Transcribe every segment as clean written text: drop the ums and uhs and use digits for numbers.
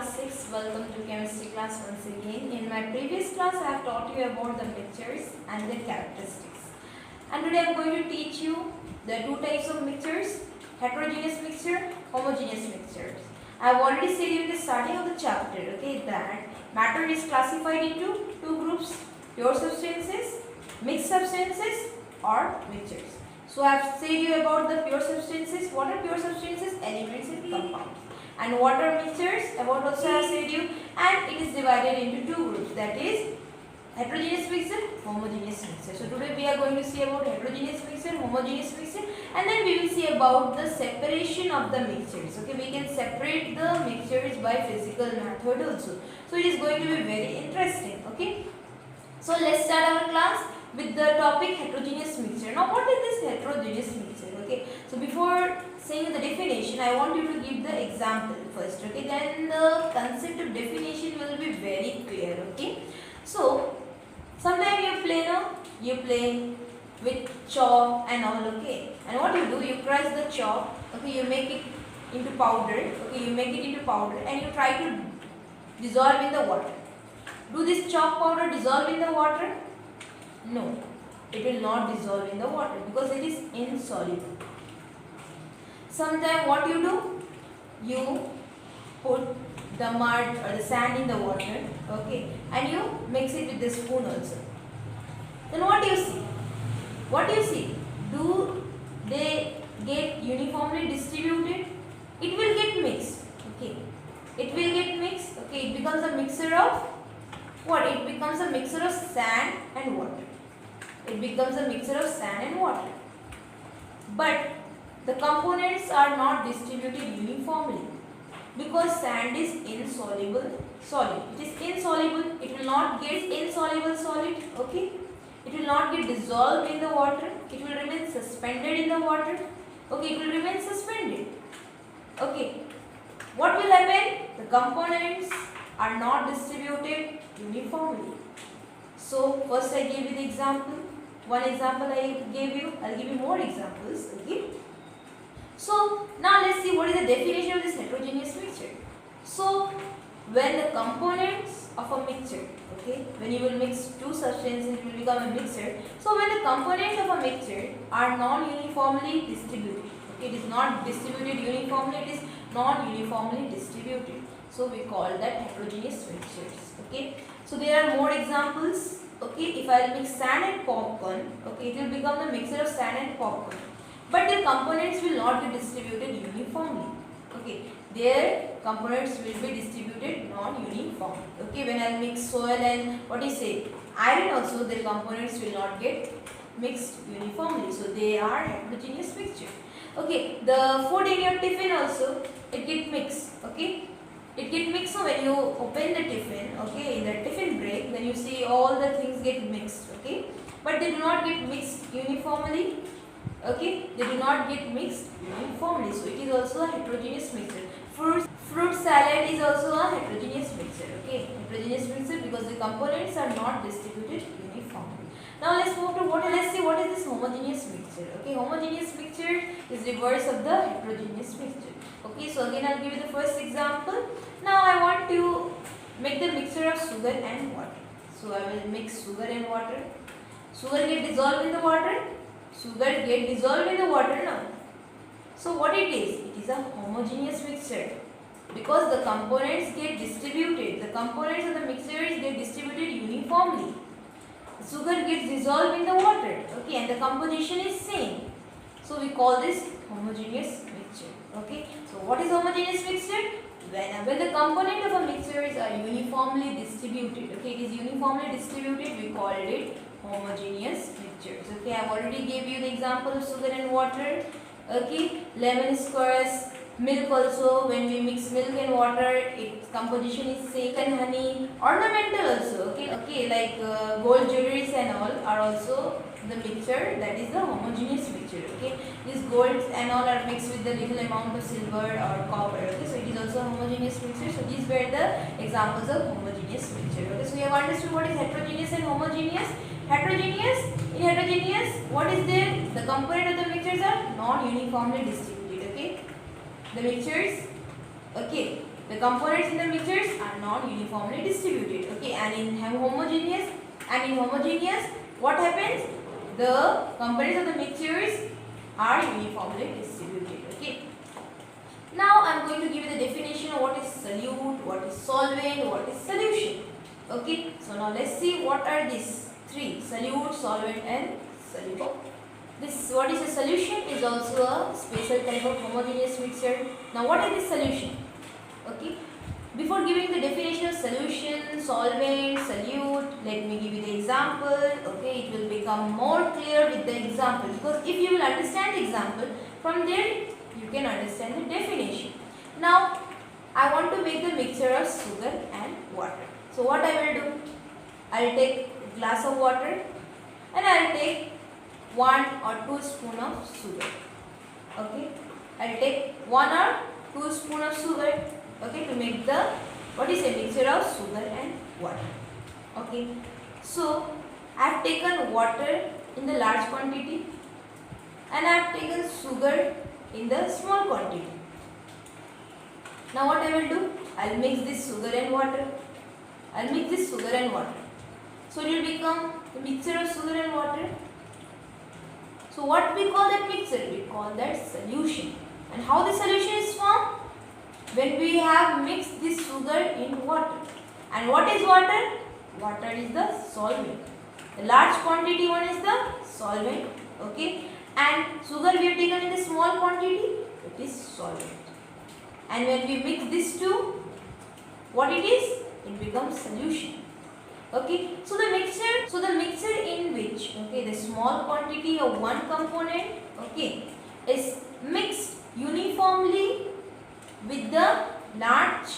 class 6. Welcome to chemistry class once again. In my previous class I have taught you about the mixtures and their characteristics. And today I am going to teach you the two types of mixtures, heterogeneous mixture, homogeneous mixtures. I have already said in the starting of the chapter, okay, that matter is classified into two groups, pure substances, mixed substances or mixtures. So I have said you about the pure substances. What are pure substances? Elements and compounds. And what are mixtures? About also I have said you, and it is divided into two groups, that is heterogeneous mixture, homogeneous mixture. So today we are going to see about heterogeneous mixture, homogeneous mixture, and then we will see about the separation of the mixtures. Okay, we can separate the mixtures by physical method also. So it is going to be very interesting. Okay, so let's start our class with the topic heterogeneous mixture. Now what is this heterogeneous mixture? Okay, so before saying the definition, I want you to give the example first. Okay, then the concept of definition will be very clear. Okay, so sometimes you play with chalk and all. Okay, and what you do, you crush the chalk. Okay, you make it into powder. Okay, you make it into powder and you try to dissolve in the water. Do this chalk powder dissolve in the water? No, it will not dissolve in the water because it is insoluble. Sometimes what you do, you put the mud or the sand in the water, okay, and you mix it with the spoon also. Then what do you see? What do you see? Do they get uniformly distributed? It will get mixed, okay. It will get mixed, okay. It becomes a mixture of what? It becomes a mixture of sand and water. It becomes a mixture of sand and water. But the components are not distributed uniformly because sand is insoluble solid. It is insoluble. It will not get insoluble solid. Okay. It will not get dissolved in the water. It will remain suspended in the water. Okay. It will remain suspended. Okay. What will happen? The components are not distributed uniformly. So first I gave you the example. One example I gave you. I'll give you more examples. Okay. So now let's see what is the definition of this heterogeneous mixture. So when the components of a mixture, okay, when you will mix two substances, it will become a mixture. So when the components of a mixture are non-uniformly distributed, okay, it is not distributed uniformly, it is non-uniformly distributed. So we call that heterogeneous mixtures. Okay. So there are more examples. Okay, if I will mix sand and popcorn, okay, it will become the mixture of sand and popcorn. But their components will not be distributed uniformly. Okay, their components will be distributed non-uniformly. Okay, when I mix soil and what do you say, iron also, their components will not get mixed uniformly. So they are heterogeneous mixture. Okay, the food in your tiffin also, it get mixed. Okay. It get mixed when you open the tiffin, okay, in the tiffin break, then you see all the things get mixed, okay, but they do not get mixed uniformly, okay, they do not get mixed uniformly, so it is also a heterogeneous mixture. Fruit salad is also a heterogeneous mixture, okay, heterogeneous mixture because the components are not distributed uniformly. Now let's move to let's see what is this homogeneous mixture, okay, homogeneous mixture is reverse of the heterogeneous mixture. Okay, so again I'll give you the first example. Now I want to make the mixture of sugar and water. So I will mix sugar and water. Sugar get dissolved in the water. Sugar get dissolved in the water now. So what it is? It is a homogeneous mixture because the components get distributed. The components of the mixtures get distributed uniformly. The sugar gets dissolved in the water. Okay, and the composition is same. So we call this homogeneous mixture. Okay, so what is homogeneous mixture? When the component of a mixture are uniformly distributed, okay, it is uniformly distributed, we called it homogeneous mixtures. Okay, I have already gave you the example of sugar and water. Okay, lemon squares, milk also, when we mix milk and water, its composition is same, and honey, ornamental also, okay, like gold jewelries and all are also the mixture, that is the homogeneous mixture, okay. These golds and all are mixed with the little amount of silver or copper, okay, so it is also a homogeneous mixture. So these were the examples of homogeneous mixture, okay. So you have understood what is heterogeneous and homogeneous. In heterogeneous, what is there? The component of the mixtures are non-uniformly distributed, okay. The mixtures, okay, the components in the mixtures are not uniformly distributed. Okay, and in homogeneous, what happens? The components of the mixtures are uniformly distributed. Okay. Now I am going to give you the definition of what is solute, what is solvent, what is solution. Okay. So now let's see what are these three: solute, solvent, and solution. This what is a solution is also a special type of homogeneous mixture. Now what is this solution? Okay. Before giving the definition of solution, solvent, solute, let me give you the example. Okay, it will become more clear with the example, because if you will understand the example, from there you can understand the definition. Now I want to make the mixture of sugar and water. So what I will do? I will take a glass of water and I will take 1 or 2 spoon of sugar. Okay, I will take 1 or 2 spoon of sugar. Okay, to make the what is a mixture of sugar and water. Okay, so I have taken water in the large quantity and I have taken sugar in the small quantity. Now what I will do? I will mix this sugar and water. I will mix this sugar and water. So it will become a mixture of sugar and water. So what we call that mixture? We call that solution. And how the solution is formed? When we have mixed this sugar in water. And what is water? Water is the solvent. The large quantity one is the solvent. Okay. And sugar we have taken in the small quantity, it is solvent. And when we mix these two, what it is? It becomes solution. Okay. So the mixture in which, okay, the small quantity of one component, okay, is mixed uniformly with the large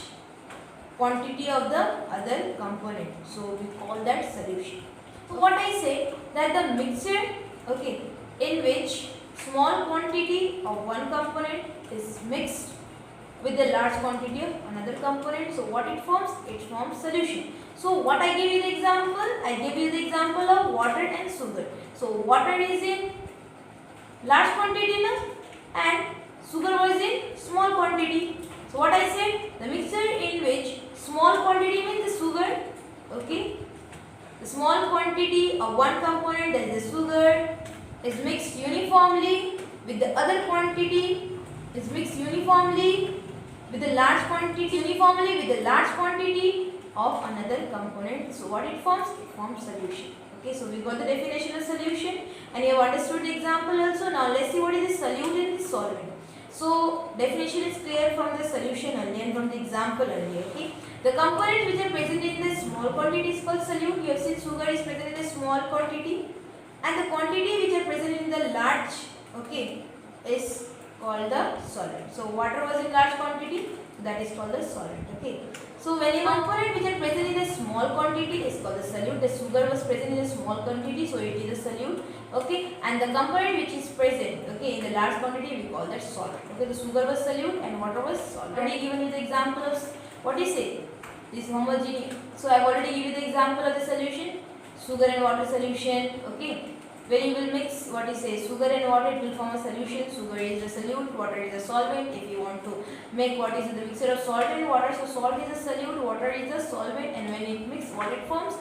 quantity of the other component. So we call that solution. So what I say, that the mixture, okay, in which small quantity of one component is mixed with the large quantity of another component. So what it forms? It forms solution. So what I gave you the example? I gave you the example of water and sugar. So water is in large quantity now and sugar was in small quantity. So what I said, the mixture in which small quantity means the sugar, okay, the small quantity of one component, that is the sugar, is mixed uniformly with the other quantity, is mixed uniformly with the large quantity, of another component. So what it forms? It forms solution. Okay, so we got the definition of solution and you have understood the example also. Now let's see what is the solute and the solvent. So definition is clear from the solution only and from the example only. Okay, the components which are present in the small quantity is called solute. You have seen sugar is present in the small quantity, and the quantity which are present in the large, okay, is called the solvent. So water was in large quantity, that is called the solvent. Okay, so when a component which are present in a small quantity is called the solute. The sugar was present in a small quantity, so it is a solute. Okay, and the component which is present, okay, in the large quantity, we call that solvent. Okay, the sugar was solute and water was solvent. Already given you the example of what is it? This homogeneous. So I have already given you the example of the solution, sugar and water solution. Okay, when you will mix what is say sugar and water, it will form a solution. Sugar is a solute, water is a solvent. If you want to make what is the mixture of salt and water, so salt is a solute, water is a solvent, and when it mix, what it forms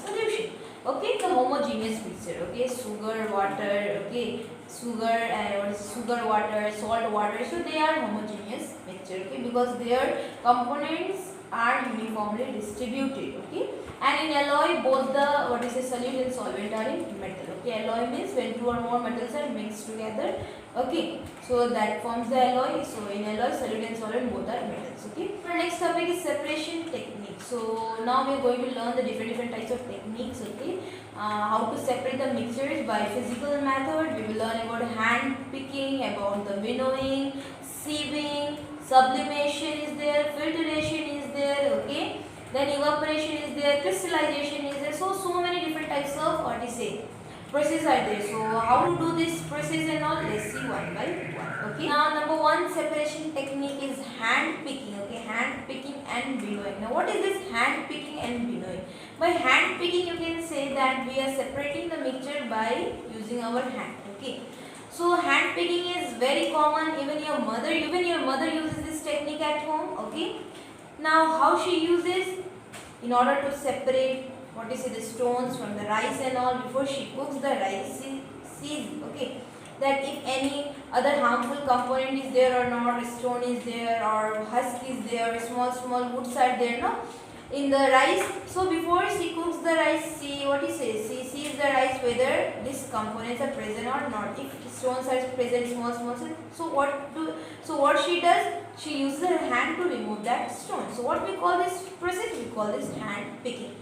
solution. Okay, the homogeneous mixture. Okay, sugar, water. Okay, sugar and what is sugar, water, salt, water. So they are homogeneous mixture. Okay, because their components are uniformly distributed. Okay, and in alloy, both the what is a solute and solvent are in metal. Okay, alloy means when two or more metals are mixed together. Okay, so that forms the alloy. So in alloy, solute and solvent both are metals. Okay. Our next topic is separation technique. So now we are going to learn the different types of techniques. Okay, how to separate the mixtures by physical method. We will learn about hand picking, about the winnowing, sieving, sublimation is there, filtration is there. Okay, then evaporation is there, crystallization is there. So many different types of what is say process are there. So how to do this process and all, let's see one by one. Okay, now number one separation technique is hand picking. Okay, hand picking and winnowing. Now what is this hand picking and winnowing? By hand picking, you can say that we are separating the mixture by using our hand. Okay, so hand picking is very common. Even your mother uses this technique at home. Okay, Now how she uses, in order to separate what is it, the stones from the rice and all, before she cooks the rice, she sees, okay, that if any other harmful component is there or not, stone is there or husk is there, small woods are there, no, in the rice. So before she cooks the rice, she, what is it, she sees the rice whether these components are present or not. If stones are present, small, so what she does, she uses her hand to remove that stone. So what we call this process, we call this hand picking.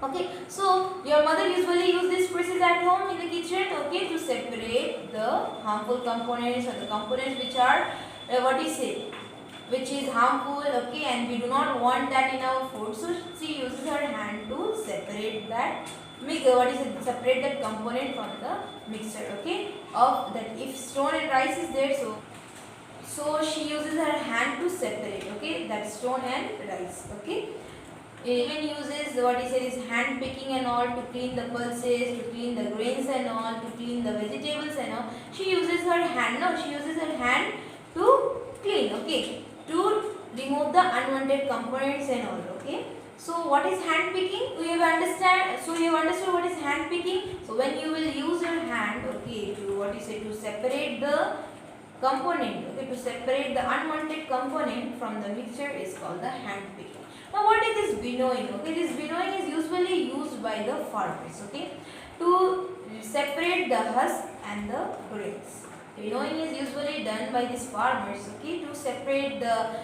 Okay, so your mother usually use this process at home in the kitchen, okay, to separate the harmful components or the components which are which is harmful, okay, and we do not want that in our food. So she uses her hand to separate that separate that component from the mixture, okay, of that. If stone and rice is there, so she uses her hand to separate, okay, that stone and rice, okay. Even uses is hand picking and all to clean the pulses, to clean the grains and all, to clean the vegetables and all. She uses her hand. No, she uses her hand to clean, okay, to remove the unwanted components and all, okay. So what is hand picking? You have understand. So you have understood what is hand picking. So when you will use your hand, okay, to to separate the component, okay, to separate the unwanted component from the mixture is called the hand picking. Now what is this winnowing? Okay, this winnowing is usually used by the farmers, okay, to separate the husk and the grains. Winnowing is usually done by these farmers, okay, to separate the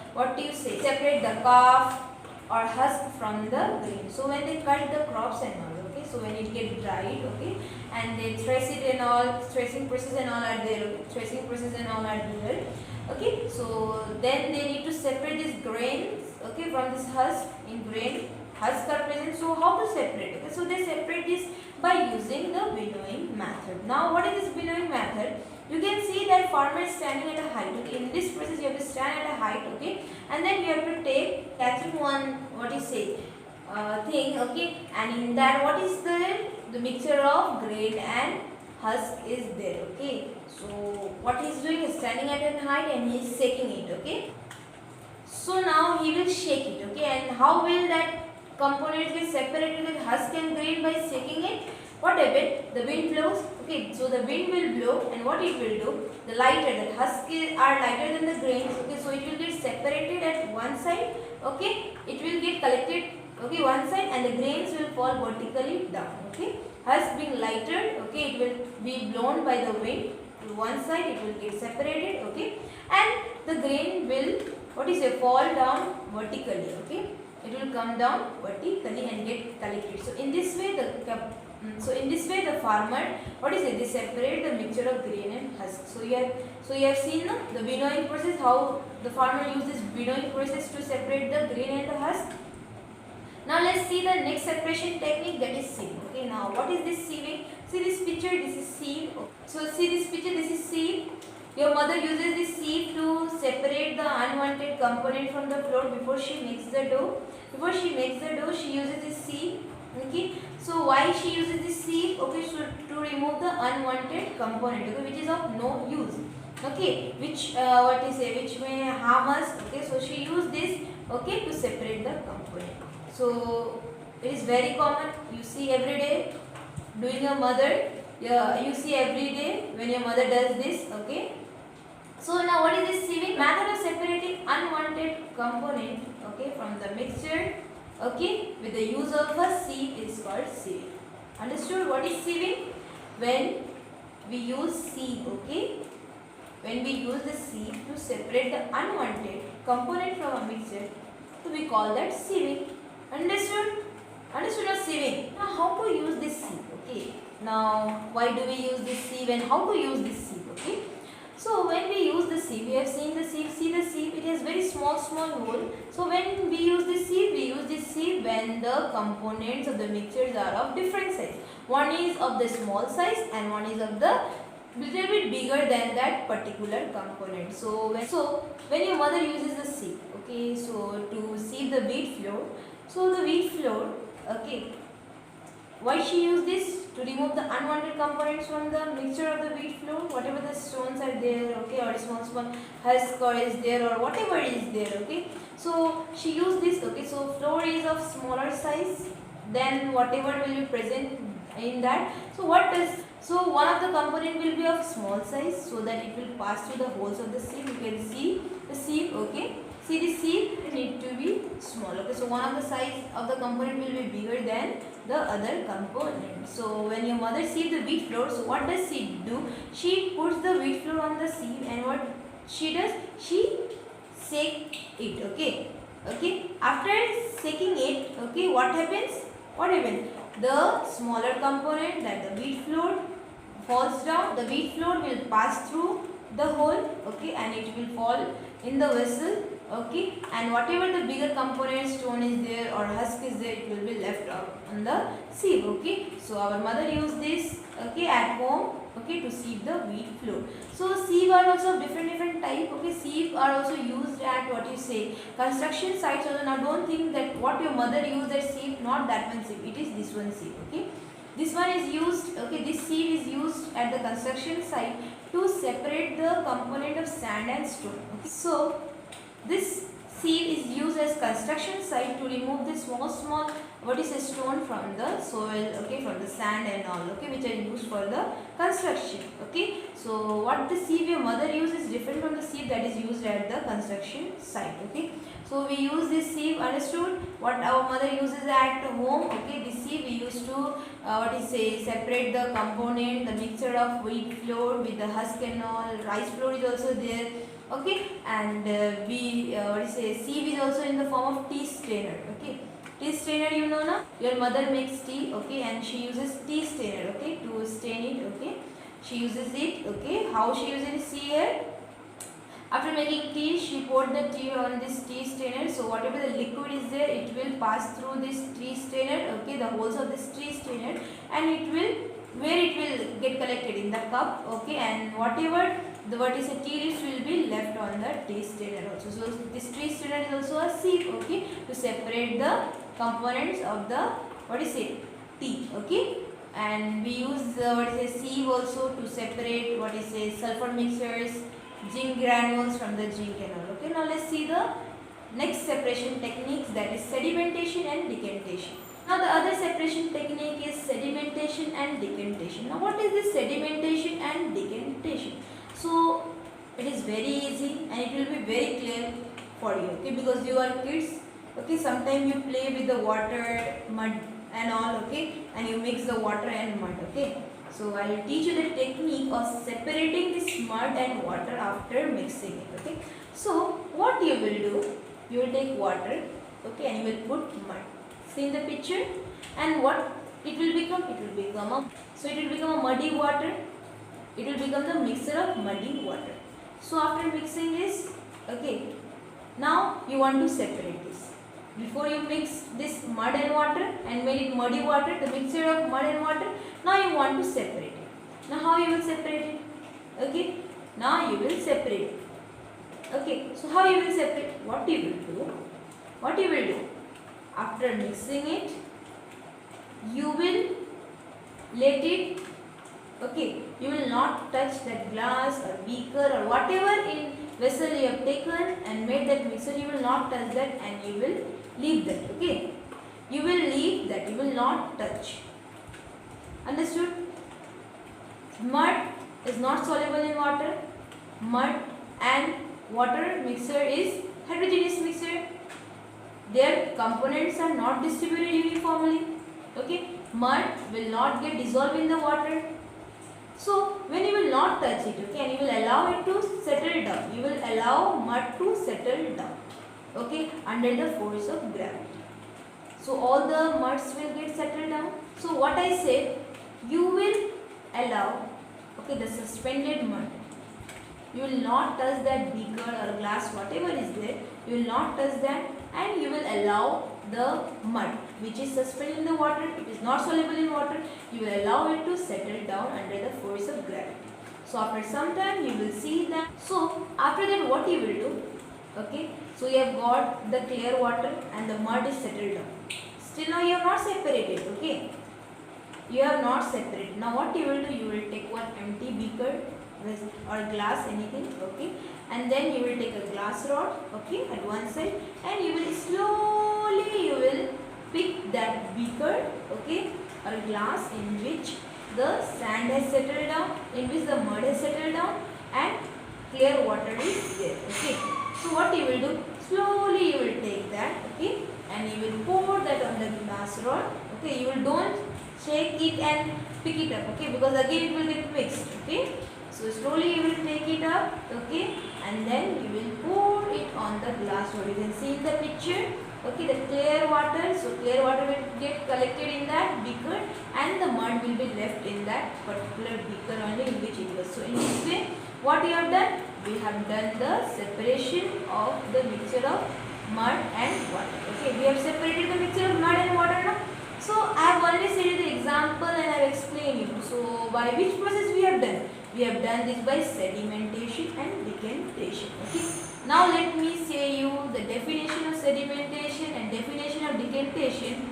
separate the calf or husk from the grain. So when they cut the crops and all, okay, so when it gets dried, okay, and they thresh it and all, threshing process and all are there, okay? Threshing process and all are there, okay. So then they need to separate these grains, okay, from this husk. In grain, husk are present. So how to separate? Okay, so they separate this by using the winnowing method. Now what is this winnowing method? You can see that farmer is standing at a height. Okay, in this process you have to stand at a height, okay, and then you have to take catching one thing, okay, and in that what is the mixture of grain and husk is there, okay. So what he is doing is standing at a height and he is shaking it, okay. So now he will shake it, okay, and how will that component get separated with husk and grain? By shaking it. What happens? The wind blows, okay, so the wind will blow, and what it will do? The husk are lighter than the grains, okay, so it will get separated at one side, okay, it will get collected, okay, one side, and the grains will fall vertically down, okay. Husk being lighter, okay, it will be blown by the wind to one side, it will get separated, okay, and the grain will fall down vertically, okay, it will come down vertically and get collected. So in this way the farmer they separate the mixture of grain and husk. So you have seen the winnowing process, how the farmer uses winnowing process to separate the grain and the husk. Now let's see the next separation technique, that is sieve. Okay, now what is this sieving? See this picture, this is sieve. So see this picture, this is sieve. Your mother uses this sieve to separate the unwanted component from the flour before she makes the dough. Before she makes the dough, she uses this sieve. Okay, so why she uses this sieve? Okay, so to remove the unwanted component, okay, which is of no use. Okay, which which may harm us. Okay, so she used this, okay, to separate the component. So it is very common. You see every day doing your mother. Yeah, you see every day when your mother does this. Okay. So now what is this sieving? Method of separating unwanted component, okay, from the mixture, okay, with the use of a sieve is called sieving. Understood what is sieving? When we use sieve, okay, when we use the sieve to separate the unwanted component from a mixture, so we call that sieving. Understood? Understood of sieving. Now how to use this sieve? Okay. Now why do we use this sieve and how to use this sieve? Okay. So when we use the sieve, we have seen the sieve. See the sieve, it has very small hole. So when we use this sieve when the components of the mixtures are of different size. One is of the small size and one is of the little bit bigger than that particular component. So when your mother uses the sieve, okay, so to sieve the wheat flour, so the wheat flour, okay, Why she used this? To remove the unwanted components from the mixture of the wheat flour, whatever the stones are there, okay, or small husk or is there, or whatever is there, okay. So she used this, okay. So flour is of smaller size than whatever will be present in that. So what does, so one of the component will be of small size, so that it will pass through the holes of the sieve. You can see the sieve, okay. See the sieve need to be small, okay. So one of the size of the component will be bigger than the other component. So when your mother sieved the wheat flour, so what does she do? She puts the wheat flour on the sieve, and what she does? She shake it, okay. Okay. After shaking it, okay, what happens? What happens? The smaller component, that the wheat flour, falls down. The wheat flour will pass through the hole, okay, and it will fall in the vessel, okay, and whatever the bigger component, stone is there or husk is there, it will be left out on the sieve, okay. So our mother used this, okay, at home, okay, to sieve the wheat flour. So sieve are also different type, okay. Sieve are also used at, what you say, construction sites also. Now don't think that what your mother used as sieve, not that one sieve, it is this one sieve, okay. This one is used, okay, this sieve is used at the construction site to separate the component of sand and stone, okay. So this sieve is used as construction site to remove the small what is a stone from the soil, okay, from the sand and all, okay, which are used for the construction, okay. So what the sieve your mother uses is different from the sieve that is used at the construction site, okay. So we use this sieve, understood? What our mother uses at home, okay, this sieve we used to separate the component, the mixture of wheat flour with the husk and all. Rice flour is also there, okay, and sieve is also in the form of tea strainer, okay. Tea strainer, you know na, your mother makes tea, okay, and she uses tea strainer, okay, to stain it, okay. She uses it, okay. How she uses it? See here. After making tea, she poured the tea on this tea strainer. So whatever the liquid is there, it will pass through this tea strainer, okay, the holes of this tea strainer, and it will, where it will get collected in the cup, okay, and whatever the tea leaves will be left on the tea strainer also. So this tea strainer is also a sieve, okay, to separate the components of the tea, okay. And we use sieve also to separate sulfur mixtures, zinc granules from the zinc and all, okay. Now let's see the next separation techniques, that is sedimentation and decantation. Now the other separation technique is sedimentation and decantation. Now what is this sedimentation and decantation? So it is very easy and it will be very clear for you, okay, because you are kids, okay. Sometimes you play with the water, mud and all, okay, and you mix the water and mud, okay. So I will teach you the technique of separating this mud and water after mixing it, okay. So what you will do, you will take water, okay, and you will put mud. See in the picture, and what it will become? It will become a muddy water. It will become the mixture of muddy water. So after mixing this, okay, now you want to separate this. Before you mix this mud and water and made it muddy water, the mixture of mud and water, now you want to separate it. Now how you will separate it? Okay, now you will separate it. Okay, so how you will separate? What you will do? After mixing it, you will let it, okay, you will not touch that glass or beaker or whatever in vessel you have taken and made that mixture. You will not touch that and you will leave that, okay. You will leave that, you will not touch. Understood? Mud is not soluble in water. Mud and water mixture is heterogeneous mixture. Their components are not distributed uniformly, okay. Mud will not get dissolved in the water. So when you will not touch it, okay, and you will allow it to settle down, you will allow mud to settle down, okay, under the force of gravity. So all the muds will get settled down. So what I said, you will allow, okay, the suspended mud. You will not touch that beaker or glass, whatever is there. You will not touch that, and you will allow the mud which is suspended in the water. It is not soluble in water. You will allow it to settle down under the force of gravity. So after some time you will see that. So after that what you will do? Okay. So you have got the clear water and the mud is settled down. Still now you have not separated. Okay. you have not separated. Now what you will do, you will take one empty beaker or glass, anything, okay, and then you will take a glass rod, okay, at one side, and you will slowly pick that beaker, okay, or glass in which the sand has settled down, in which the mud has settled down, and clear water is there, okay. So what you will do, slowly you will take that, okay, and you will pour that on the glass rod, okay. You will don't shake it and pick it up, okay, because again it will get mixed, okay. So slowly you will take it up, okay, and then you will pour it on the glass rod. You can see in the picture, okay, the clear water. So clear water will get collected in that beaker, and the mud will be left in that particular beaker only in which it was. So in this way, what you have done? We have done the separation of the mixture of mud and water. Okay, we have separated the mixture of mud and water now. So I have already said you the example and I have explained you. So by which process we have done? We have done this by sedimentation and decantation. Okay. Now let me say you the definition of sedimentation and definition of decantation.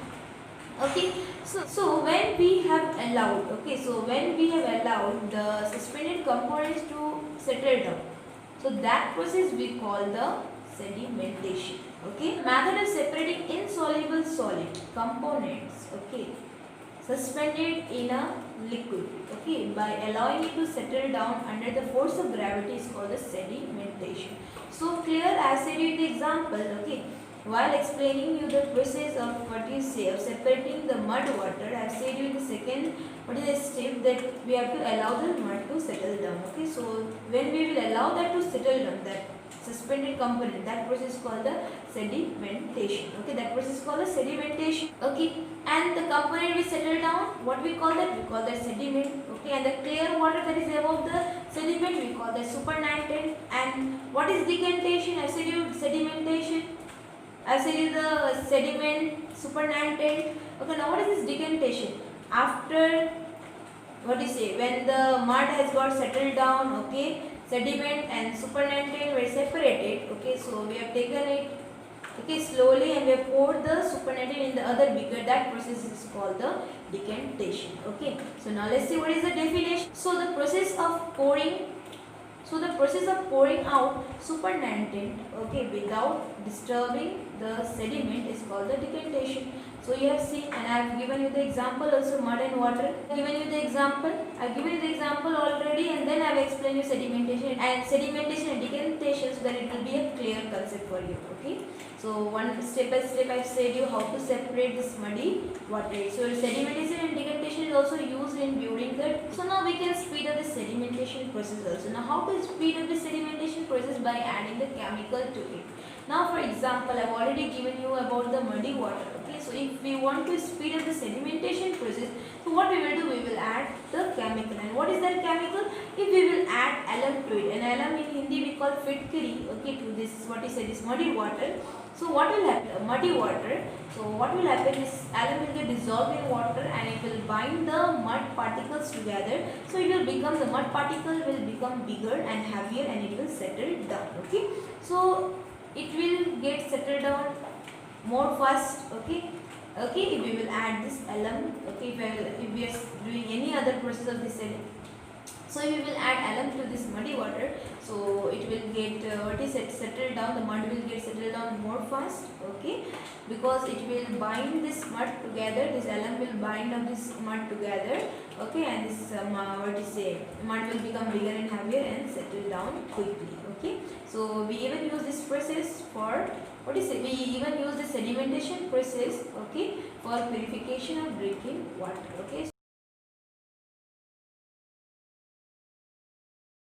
Okay. So when we have allowed, okay, so when we have allowed the suspended components to settle down, so that process we call the sedimentation. Okay. Method of separating insoluble solid components, okay, suspended in a liquid, okay, by allowing it to settle down under the force of gravity is called the sedimentation. So clear, as said you the example, okay, while explaining you the process of what you say of separating the mud water, I have said you the second what is the step that we have to allow the mud to settle down, okay. So when we will allow that to settle down, that suspended component, that process is called the sedimentation, okay, that process is called the sedimentation, okay, and the component will settle down, what we call that? We call that sediment, okay, and the clear water that is above the sediment we call that supernatant. And what is decantation? I said you sedimentation, I said you the sediment, supernatant, okay. Now what is this decantation? After, what do you say, when the mud has got settled down, okay, sediment and supernatant were separated, okay, so we have taken it, okay, slowly, and we have poured the supernatant in the other beaker. That process is called the decantation, okay. So now let's see what is the definition. So the process of pouring out supernatant, okay, without disturbing the sediment is called the decantation. So you have seen, and I have given you the example also, mud and water. I have given you the example already, and then I have explained you sedimentation and decantation, so that it will be a clear concept for you, okay. So one step by step I have said you how to separate this muddy water. So sedimentation and decantation is also used in building that. So now we can speed up the sedimentation process also. Now how to speed up the sedimentation process? By adding the chemical to it. Now for example, I have already given you about the muddy water, okay. So if we want to speed up the sedimentation process, so what we will do, we will add the chemical. And what is that chemical? If we will add alum to it, and alum in Hindi we call fitkari, okay, to this, what is this muddy water. So what will happen? Muddy water. So what will happen is alum will get dissolved in water and it will bind the mud particles together. So it will become, the mud particle will become bigger and heavier and it will settle down, okay. So it will get settled down more fast, okay. Okay, if we will add this alum, okay, if we are doing any other process of this, so we will add alum to this muddy water, so it will get settled down, the mud will get settled down more fast, okay, because it will bind this mud together, this alum will bind up this mud together, okay, and this mud will become bigger and heavier and settle down quickly, okay. So we even use this process for, we even use the sedimentation process, okay, for purification of drinking water, okay.